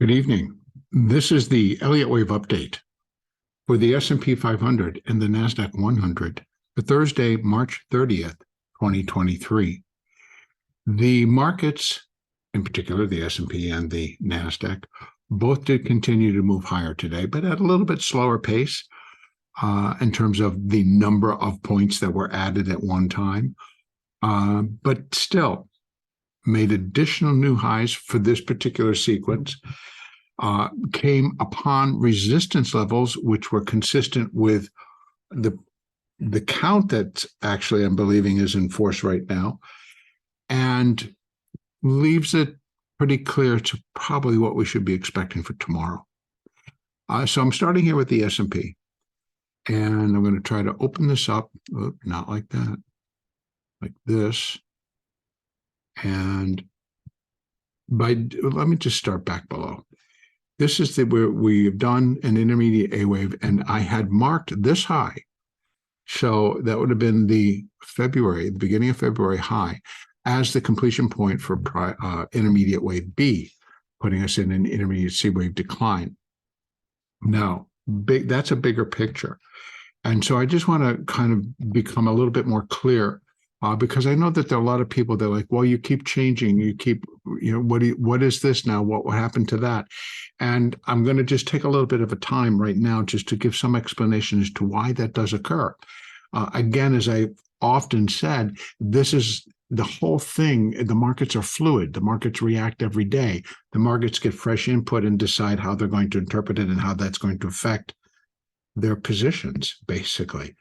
Good evening. This is the Elliott wave update for the S&P 500 and the NASDAQ 100 for Thursday, March 30th, 2023. The markets, in particular the S&P and the NASDAQ, both did continue to move higher today, but at a little bit slower pace in terms of the number of points that were added at one time, but still made additional new highs for this particular sequence. Came upon resistance levels which were consistent with the count that actually I'm believing is in force right now, and leaves it pretty clear to probably what we should be expecting for tomorrow. So I'm starting here with the S&P, and I'm going to try to open this up, not like that, like this, and let me just start back below. This is where we've done an intermediate A wave, and I had marked this high. So that would have been the beginning of February high as the completion point for intermediate wave B, putting us in an intermediate C wave decline. Now, that's a bigger picture. And so I just want to kind of become a little bit more clear, because I know that there are a lot of people that are like, well, you keep changing, what is this now? What happened to that? And I'm going to just take a little bit of a time right now just to give some explanation as to why that does occur. Again, as I've often said, this is the whole thing. The markets are fluid. The markets react every day. The markets get fresh input and decide how they're going to interpret it and how that's going to affect their positions, basically.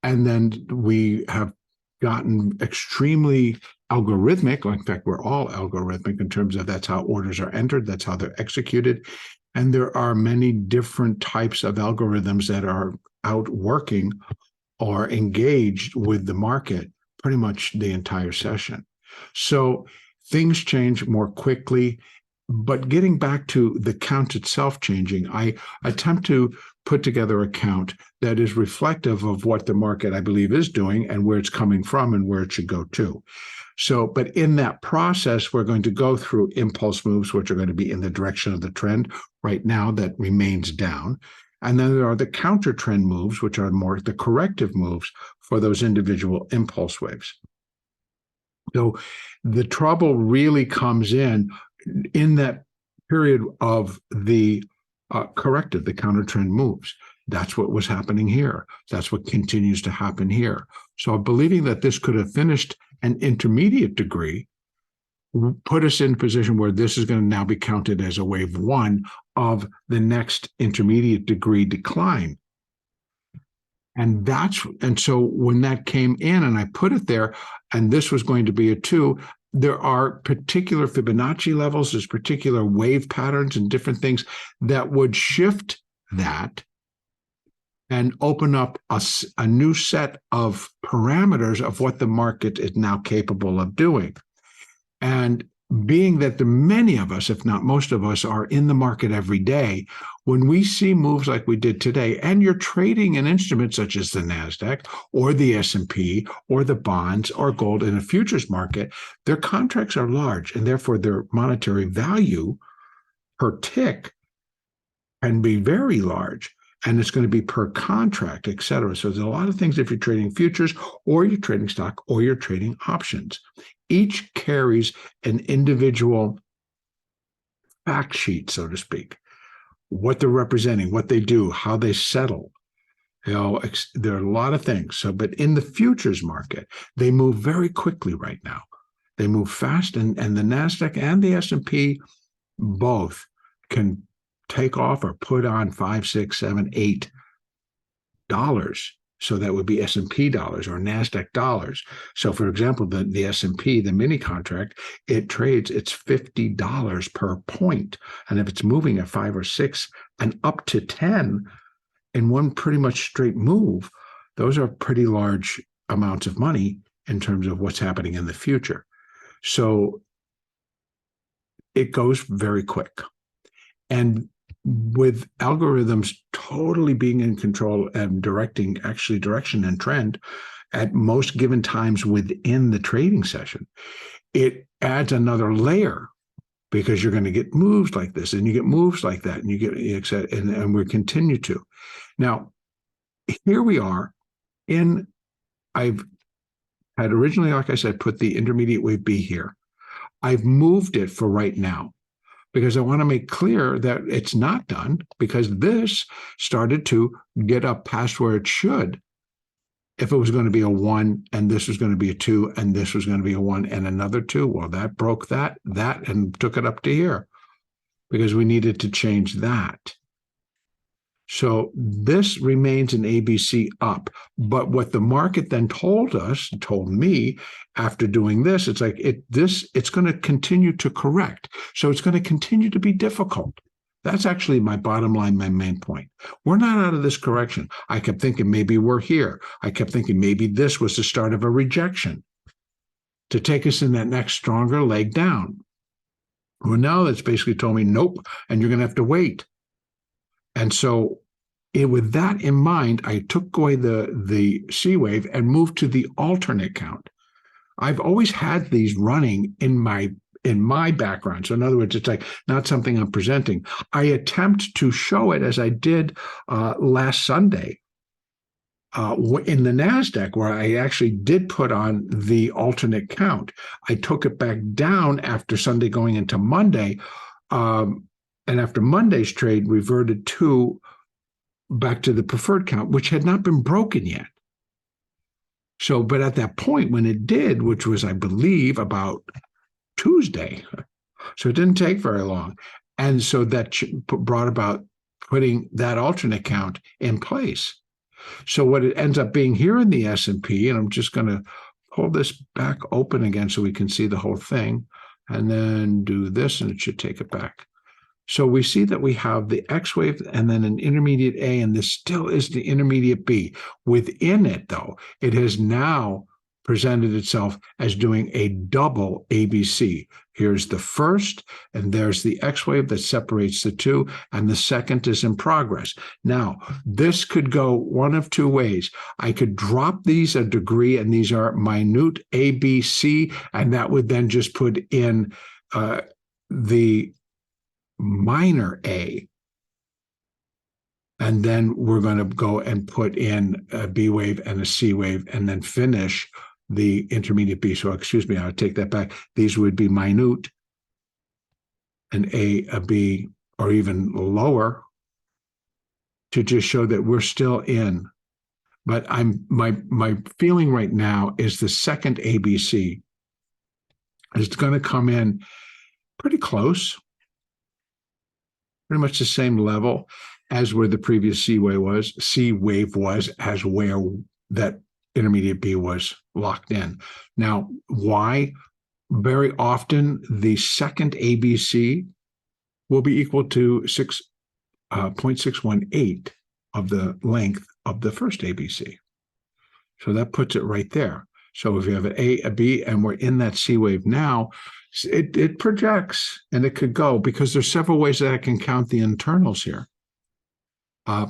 And then we have gotten extremely algorithmic. In fact, we're all algorithmic in terms of that's how orders are entered, that's how they're executed. And there are many different types of algorithms that are out working or engaged with the market pretty much the entire session. So things change more quickly. But getting back to the count itself changing, I attempt to put together a count that is reflective of what the market, I believe, is doing and where it's coming from and where it should go to. So, but in that process, we're going to go through impulse moves, which are going to be in the direction of the trend right now that remains down. And then there are the counter trend moves, which are more the corrective moves for those individual impulse waves. So the trouble really comes in that period of the corrective, the counter trend moves. That's what was happening here. That's what continues to happen here. So believing that this could have finished an intermediate degree, put us in a position where this is going to now be counted as a wave one of the next intermediate degree decline. And so when that came in and I put it there, and this was going to be a 2, there are particular Fibonacci levels, there's particular wave patterns and different things that would shift that and open up a new set of parameters of what the market is now capable of doing. And being that many of us, if not most of us, are in the market every day, when we see moves like we did today, and you're trading in instruments such as the NASDAQ or the S&P or the bonds or gold in a futures market, their contracts are large, and therefore their monetary value per tick can be very large, and it's going to be per contract, et cetera. So there's a lot of things if you're trading futures or you're trading stock or you're trading options. Each carries an individual fact sheet, so to speak, what they're representing, what they do, how they settle. There are a lot of things. So, but in the futures market, they move very quickly right now. They move fast, and the NASDAQ and the S&P both can take off or put on $5, $6, $7, $8. So that would be S&P dollars or NASDAQ dollars. So for example, the S&P, the mini contract, it's $50 per point. And if it's moving at 5 or 6 and up to 10 in one pretty much straight move, those are pretty large amounts of money in terms of what's happening in the future. So it goes very quick. And with algorithms totally being in control and directing direction and trend at most given times within the trading session, it adds another layer because you're going to get moves like this and you get moves like that and you get, and we continue to. Now, here we are I've had originally, like I said, put the intermediate wave B here. I've moved it for right now because I want to make clear that it's not done, because this started to get up past where it should. If it was going to be a 1 and this was going to be a 2 and this was going to be a 1 and another 2, well, that broke that and took it up to here because we needed to change that. So this remains an ABC up. But what the market then told me after doing this, it's like it's going to continue to correct. So it's going to continue to be difficult. That's actually my bottom line, my main point. We're not out of this correction. I kept thinking maybe we're here. I kept thinking maybe this was the start of a rejection to take us in that next stronger leg down. Well, now that's basically told me, nope, and you're going to have to wait. And so with that in mind, I took away the C wave and moved to the alternate count. I've always had these running in my background. So in other words, it's like not something I'm presenting. I attempt to show it as I did last Sunday in the NASDAQ, where I actually did put on the alternate count. I took it back down after Sunday going into Monday. And after Monday's trade, reverted back to the preferred count, which had not been broken yet. So, but at that point when it did, which was, I believe, about Tuesday, so it didn't take very long. And so that brought about putting that alternate count in place. So what it ends up being here in the S&P, and I'm just going to pull this back open again so we can see the whole thing, and then do this, and it should take it back. So we see that we have the X wave and then an intermediate A, and this still is the intermediate B. Within it, though, it has now presented itself as doing a double ABC. Here's the first, and there's the X wave that separates the two, and the second is in progress. Now, this could go one of two ways. I could drop these a degree, and these are minute ABC, and that would then just put in the minor A. And then we're going to go and put in a B wave and a C wave and then finish the intermediate B. So excuse me, I'll take that back. These would be minute, an A, a B, or even lower, to just show that we're still in. But my feeling right now is the second ABC is going to come in pretty close, pretty much the same level as where the previous C wave was, as where that intermediate B was locked in. Now, why? Very often the second ABC will be equal to 0.618 of the length of the first ABC. So that puts it right there. So if you have an A, a B, and we're in that C wave now, it projects, and it could go, because there's several ways that I can count the internals here.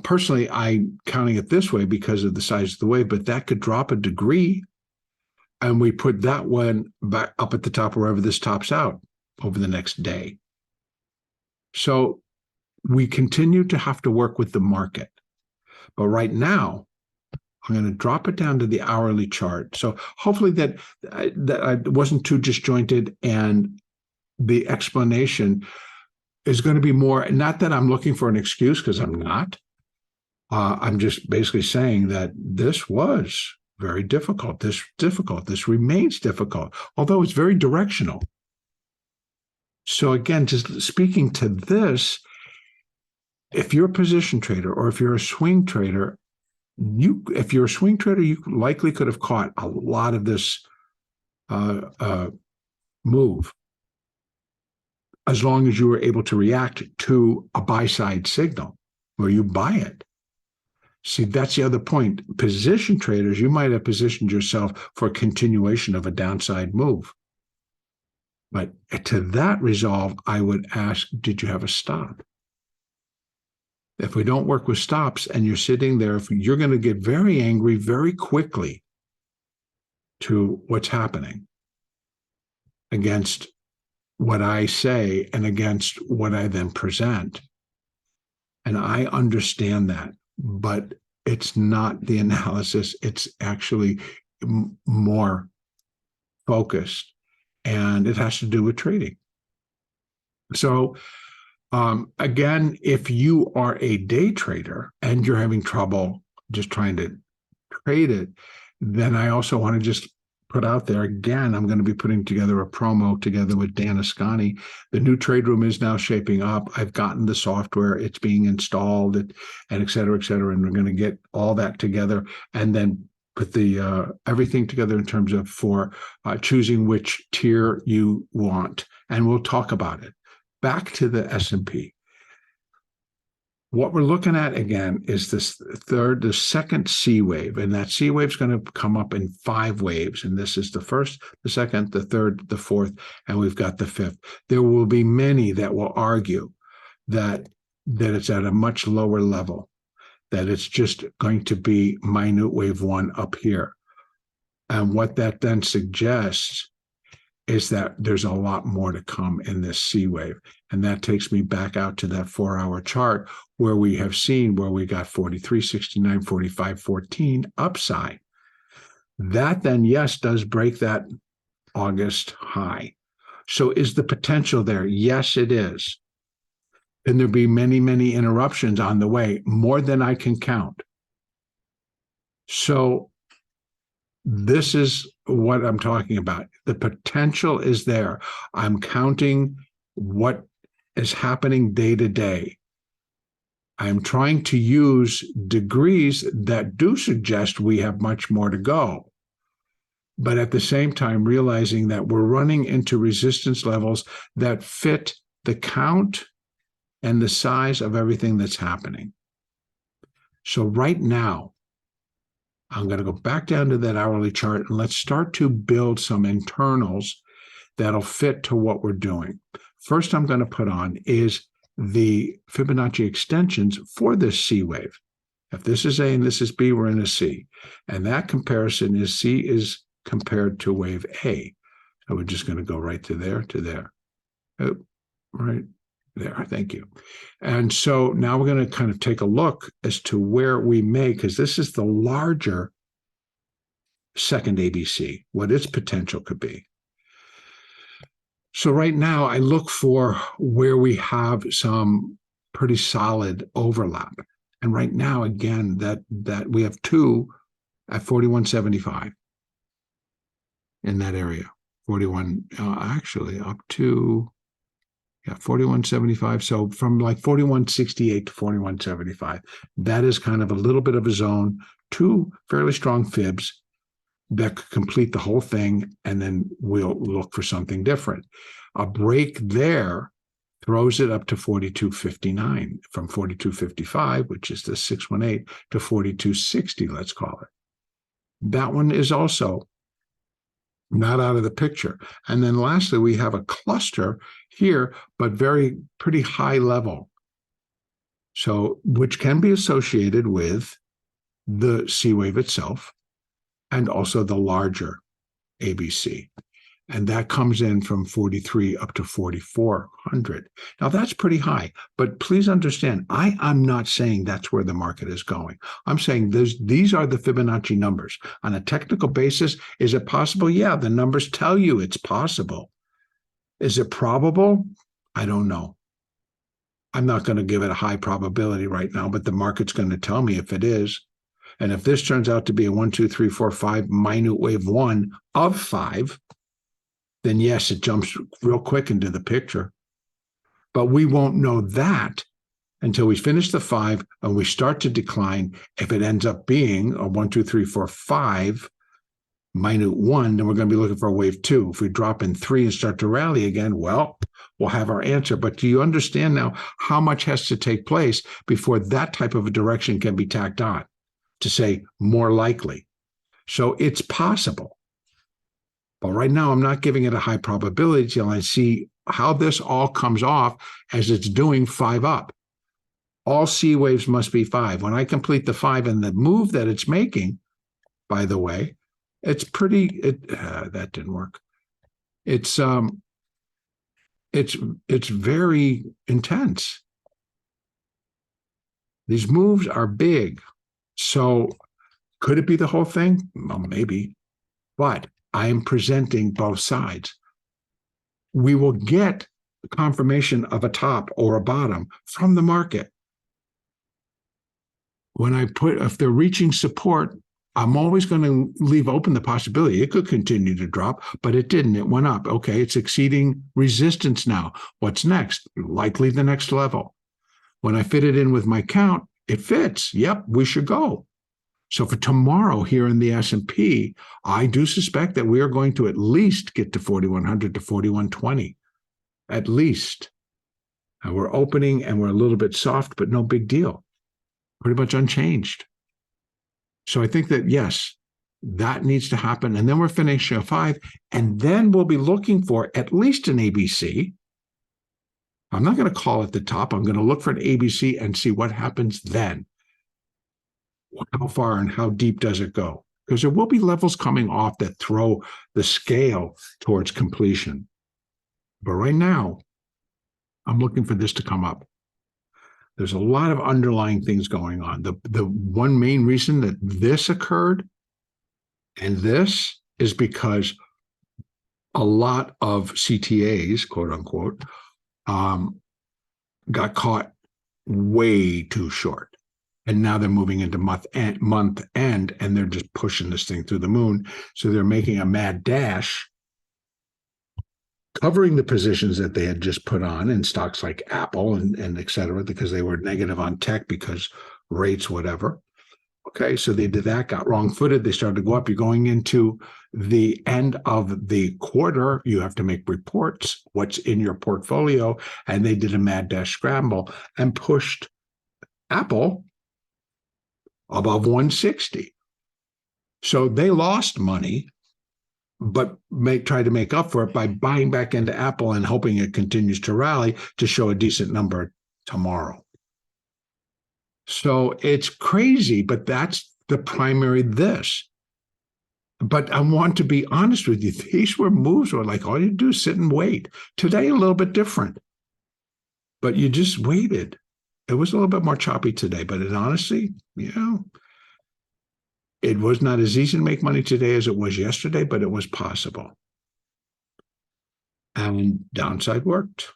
Personally, I'm counting it this way because of the size of the wave, but that could drop a degree, and we put that one back up at the top wherever this tops out over the next day. So we continue to have to work with the market. But right now, I'm going to drop it down to the hourly chart. So hopefully that I wasn't too disjointed, and the explanation is going to be more, not that I'm looking for an excuse, because I'm not. I'm just basically saying that this was very difficult. This remains difficult, although it's very directional. So again, just speaking to this, if you're a position trader or if you're a swing trader, if you're a swing trader, you likely could have caught a lot of this move, as long as you were able to react to a buy-side signal where you buy it. See, that's the other point. Position traders, you might have positioned yourself for a continuation of a downside move. But to that resolve, I would ask, did you have a stop? If we don't work with stops and you're sitting there, you're going to get very angry very quickly to what's happening against what I say and against what I then present. And I understand that, but it's not the analysis. It's actually more focused, and it has to do with trading. So again, if you are a day trader and you're having trouble just trying to trade it, then I also want to just put out there again, I'm going to be putting together a promo together with Dan Ascani. The new trade room is now shaping up. I've gotten the software, it's being installed, and et cetera, and we're going to get all that together and then put the everything together in terms of for choosing which tier you want, and we'll talk about it. Back to the S&P. What we're looking at again is the second C wave, and that C wave is going to come up in 5 waves. And this is the first, the second, the third, the fourth, and we've got the 5th. There will be many that will argue that it's at a much lower level, that it's just going to be minute wave 1 up here. And what that then suggests is that there's a lot more to come in this C wave. And that takes me back out to that 4-hour chart where we have seen where we got 43.69, 45.14 upside. That then, yes, does break that August high. So is the potential there? Yes, it is. Can there be many, many interruptions on the way? More than I can count. So this is what I'm talking about. The potential is there. I'm counting what is happening day to day. I'm trying to use degrees that do suggest we have much more to go. But at the same time, realizing that we're running into resistance levels that fit the count and the size of everything that's happening. So right now, I'm going to go back down to that hourly chart and let's start to build some internals that'll fit to what we're doing. First, I'm going to put on is the Fibonacci extensions for this C wave. If this is A and this is B, we're in a C. And that comparison is C is compared to wave A. So we're just going to go right to there, Oh, right there. Thank you. And so now we're going to kind of take a look as to where we may, because this is the larger second ABC, what its potential could be. So right now I look for where we have some pretty solid overlap. And right now, again, that we have 2 at 41.75 in that area. 41, actually up to 41.75. So from like 41.68 to 41.75, that is kind of a little bit of a zone, 2 fairly strong fibs that could complete the whole thing, and then we'll look for something different. A break there throws it up to 42.59 from 42.55, which is the 618, to 42.60, let's call it. That one is also not out of the picture. And then lastly, we have a cluster here, but pretty high level. So, which can be associated with the C wave itself and also the larger ABC. And that comes in from 43 up to 4,400. Now that's pretty high, but please understand, I'm not saying that's where the market is going. I'm saying these are the Fibonacci numbers. On a technical basis, is it possible? Yeah, the numbers tell you it's possible. Is it probable? I don't know. I'm not going to give it a high probability right now, but the market's going to tell me if it is. And if this turns out to be a 1, 2, 3, 4, 5 minute wave 1 of 5, then yes, it jumps real quick into the picture. But we won't know that until we finish the 5 and we start to decline. If it ends up being a 1, 2, 3, 4, 5 minute 1, then we're going to be looking for a wave 2. If we drop in 3 and start to rally again, well, we'll have our answer. But do you understand now how much has to take place before that type of a direction can be tacked on to say more likely? So it's possible. But right now, I'm not giving it a high probability till I see how this all comes off as it's doing 5 up. All C waves must be 5. When I complete the 5 and the move that it's making, by the way, it's pretty, that didn't work. It's it's very intense. These moves are big. So could it be the whole thing? Well, maybe. But I am presenting both sides. We will get confirmation of a top or a bottom from the market. If they're reaching support, I'm always going to leave open the possibility it could continue to drop, but it didn't. It went up. Okay, it's exceeding resistance now. What's next? Likely the next level. When I fit it in with my count, it fits. Yep, we should go. So for tomorrow here in the S&P, I do suspect that we are going to at least get to 4,100 to 4,120, at least. And we're opening and we're a little bit soft, but no big deal. Pretty much unchanged. So I think that, yes, that needs to happen. And then we're finishing a 5. And then we'll be looking for at least an ABC. I'm not going to call it the top. I'm going to look for an ABC and see what happens then. How far and how deep does it go? Because there will be levels coming off that throw the scale towards completion. But right now, I'm looking for this to come up. There's a lot of underlying things going on. The one main reason that this occurred and this is because a lot of CTAs, quote unquote, got caught way too short. And now they're moving into month end, and they're just pushing this thing through the moon. So they're making a mad dash, covering the positions that they had just put on in stocks like Apple and et cetera, because they were negative on tech because rates, whatever. Okay, so they did that, got wrong-footed. They started to go up. You're going into the end of the quarter. You have to make reports, what's in your portfolio. And they did a mad dash scramble and pushed Apple above 160. So they lost money, but try to make up for it by buying back into Apple and hoping it continues to rally to show a decent number tomorrow. So it's crazy, but that's the primary this. But I want to be honest with you. These were moves where like all you do is sit and wait. Today, a little bit different. But you just waited. It was a little bit more choppy today, but honestly, it was not as easy to make money today as it was yesterday, but it was possible. And downside worked.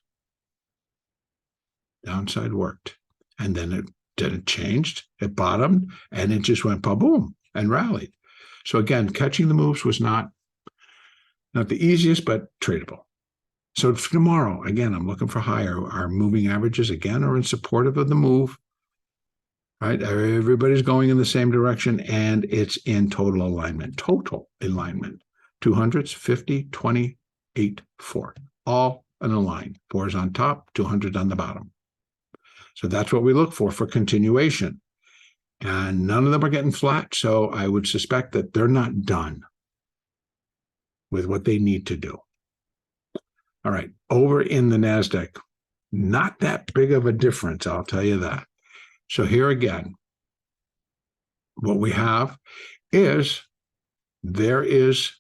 Downside worked. And then it changed, it bottomed, and it just went boom and rallied. So again, catching the moves was not the easiest, but tradable. So for tomorrow, again, I'm looking for higher. Our moving averages, again, are in supportive of the move. Right? Everybody's going in the same direction, and it's in total alignment. 200s, 50, 20, 8, 4. All in a line. 4 is on top, 200 on the bottom. So that's what we look for continuation. And none of them are getting flat, so I would suspect that they're not done with what they need to do. All right, over in the NASDAQ, not that big of a difference, I'll tell you that. So here again, what we have is there is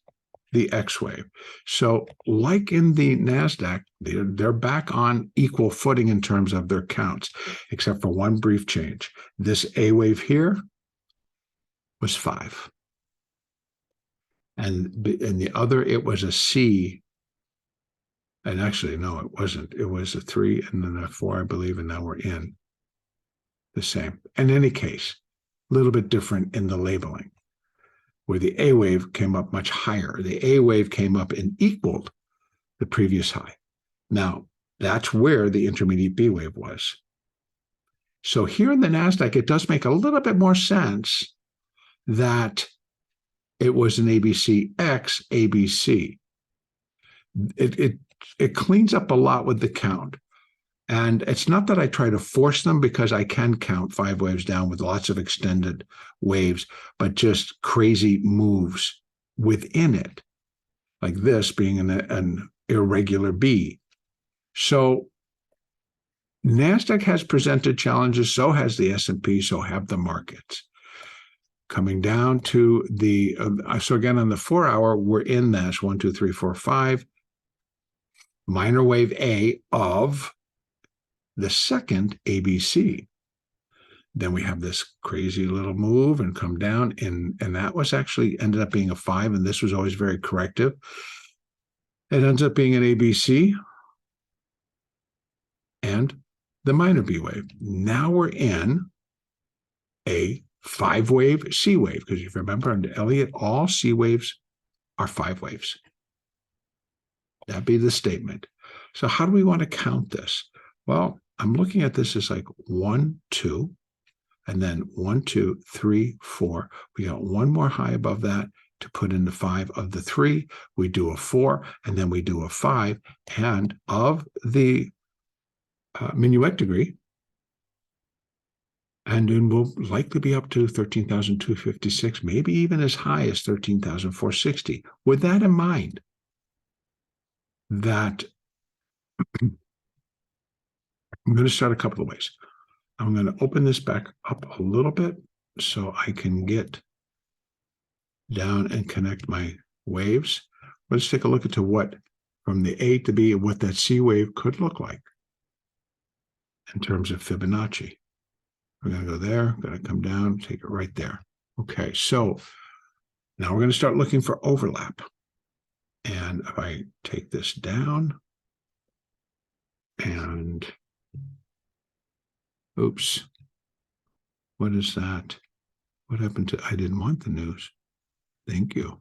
the X wave. So like in the NASDAQ, they're back on equal footing in terms of their counts, except for one brief change. This A wave here was 5. And in the other, it was a C. And actually, no, it wasn't. It was a 3 and then a 4, I believe, and now we're in the same. In any case, a little bit different in the labeling, where the A wave came up much higher. The A wave came up and equaled the previous high. Now, that's where the intermediate B wave was. So here in the NASDAQ, it does make a little bit more sense that it was an ABC X ABC. It cleans up a lot with the count. And it's not that I try to force them, because I can count 5 waves down with lots of extended waves, but just crazy moves within it, like this being an irregular B. So NASDAQ has presented challenges, so has the S&P, so have the markets. Coming down to the, so again, on the 4-hour, we're in this 1, 2, 3, 4, 5. minor wave A of the second ABC. Then we have this crazy little move and come down, and that was actually ended up being a 5, and this was always very corrective. It ends up being an ABC and the minor B wave. Now we're in a 5-wave C wave, because if you remember under Elliott, all C waves are 5 waves. That'd be the statement. So how do we want to count this? Well, I'm looking at this as like 1, 2, and then 1, 2, 3, 4. We got one more high above that to put in the 5 of the 3. We do a 4, and then we do a 5. And of the minuet degree, and then we'll likely be up to 13,256, maybe even as high as 13,460. With that in mind, that I'm going to start a couple of ways. I'm going to open this back up a little bit so I can get down and connect my waves. Let's take a look at what, from the A to B, what that C wave could look like in terms of Fibonacci. We're going to go there, going to come down, take it right there. Okay, so now we're going to start looking for overlap. And if I take this down and, oops, what is that? What happened to, I didn't want the news. Thank you.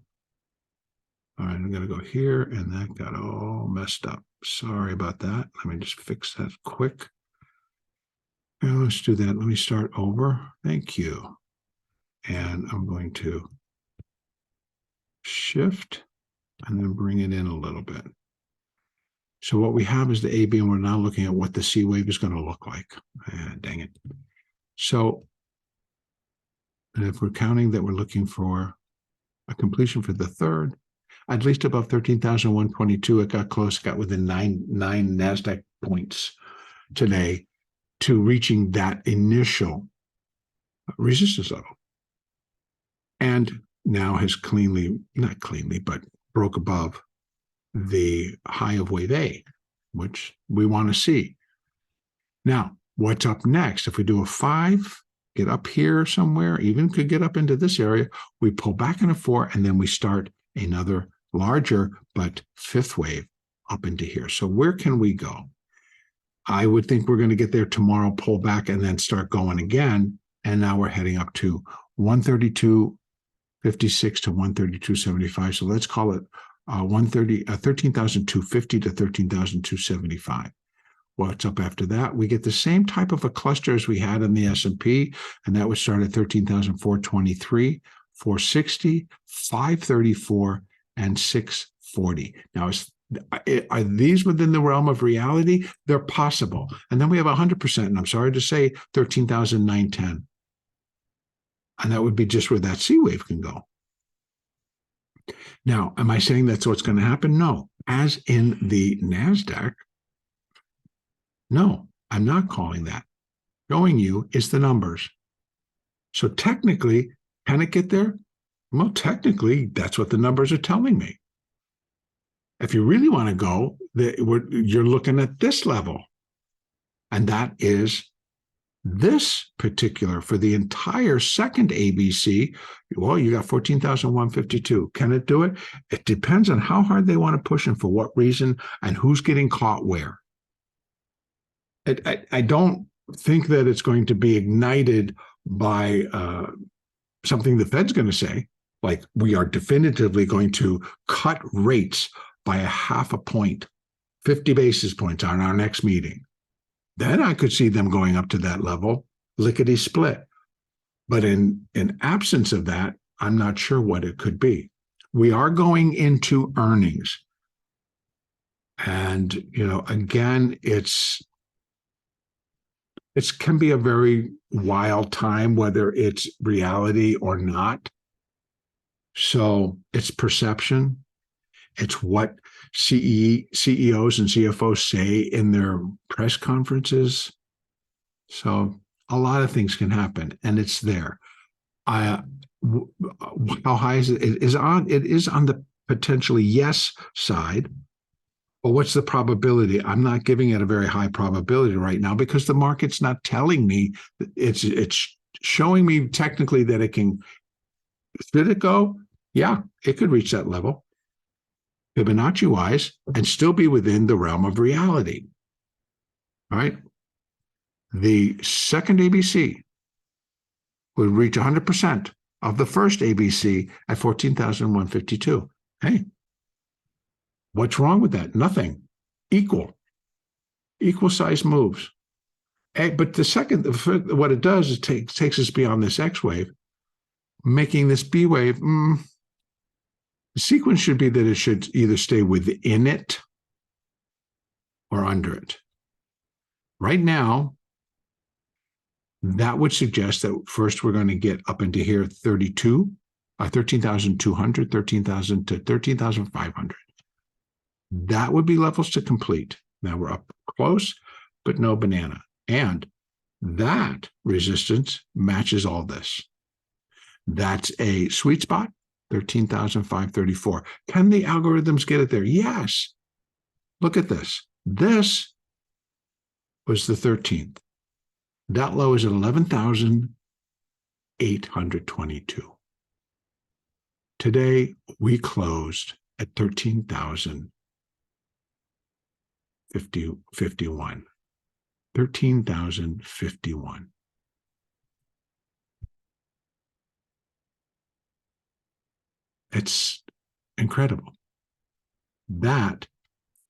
All right, I'm going to go here, and that got all messed up. Sorry about that. Let me just fix that quick. And let's do that. Let me start over. Thank you. And I'm going to shift and then bring it in a little bit. So what we have is the AB, and we're now looking at what the C wave is going to look like. Dang it. So, and if we're counting that we're looking for a completion for the third, at least above 13,122, it got close, got within nine NASDAQ points today to reaching that initial resistance level. And now has cleanly, not cleanly, but broke above the high of wave A, which we want to see. Now, what's up next? If we do a 5, get up here somewhere, even could get up into this area, we pull back in a 4, and then we start another larger but 5th wave up into here. So where can we go? I would think we're going to get there tomorrow, pull back, and then start going again. And now we're heading up to 132.56 to 132.75. So let's call it 13,250 to 13,275. What's up after that? We get the same type of a cluster as we had in the S&P, and that would start at 13,423, 460, 534, and 640. Now, are these within the realm of reality? They're possible. And then we have 100%, and I'm sorry to say, 13,910. And that would be just where that C wave can go. Now, am I saying that's what's going to happen? No. As in the NASDAQ, no, I'm not calling that. Showing you is the numbers. So technically, can it get there? Well, technically, that's what the numbers are telling me. If you really want to go, you're looking at this level. And that is this particular, for the entire second ABC, well, you got 14,152. Can it do it? It depends on how hard they want to push and for what reason and who's getting caught where. I don't think that it's going to be ignited by something the Fed's going to say, like we are definitively going to cut rates by a 0.5 point, 50 basis points on our next meeting. Then I could see them going up to that level, lickety split. But in absence of that, I'm not sure what it could be. We are going into earnings. And, again, it can be a very wild time, whether it's reality or not. So it's perception. It's what CEOs and CFOs say in their press conferences. So a lot of things can happen, and it's there. How high is it? It is on the potentially yes side, Well, what's the probability? I'm not giving it a very high probability right now because the market's not telling me. It's showing me technically that it can. Should it go? Yeah, it could reach that level, Fibonacci wise, and still be within the realm of reality. All right. The second ABC would reach 100% of the first ABC at 14,152. Hey, what's wrong with that? Nothing. Equal size moves. But the second, what it does is takes us beyond this X wave, making this B wave. The sequence should be that it should either stay within it or under it. Right now, that would suggest that first we're going to get up into here 13,200, 13,000 to 13,500. That would be levels to complete. Now we're up close, but no banana. And that resistance matches all this. That's a sweet spot, 13,534. Can the algorithms get it there? Yes. Look at this. This was the 13th. That low is at 11,822. Today, we closed at 13,051. 13,051. It's incredible. That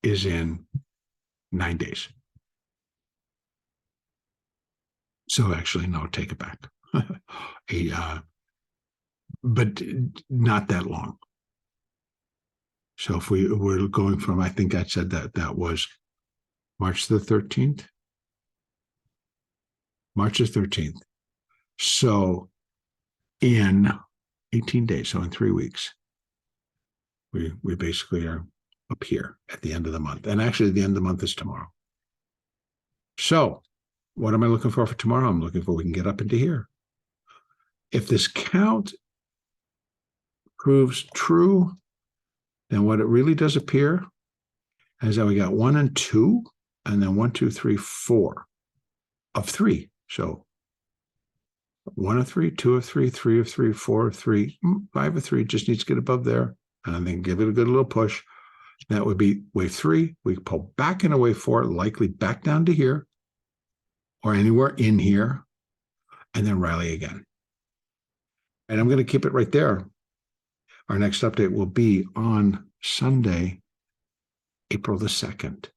is in 9 days. So actually, no, take it back. But not that long. So if we were going from, I think I said that was March the 13th. March the 13th. So in 18 days, so in 3 weeks, we basically are up here at the end of the month. And actually, the end of the month is tomorrow. So what am I looking for tomorrow? I'm looking for we can get up into here. If this count proves true, then what it really does appear is that we got 1 and 2, and then 1, 2, 3, 4 of 3. So 1 of 3, 2 of 3, 3 of 3, 4 of 3, 5 of 3, just needs to get above there, and then give it a good little push. That would be wave 3. We pull back into wave 4, likely back down to here or anywhere in here, and then rally again. And I'm going to keep it right there. Our next update will be on Sunday, April the 2nd.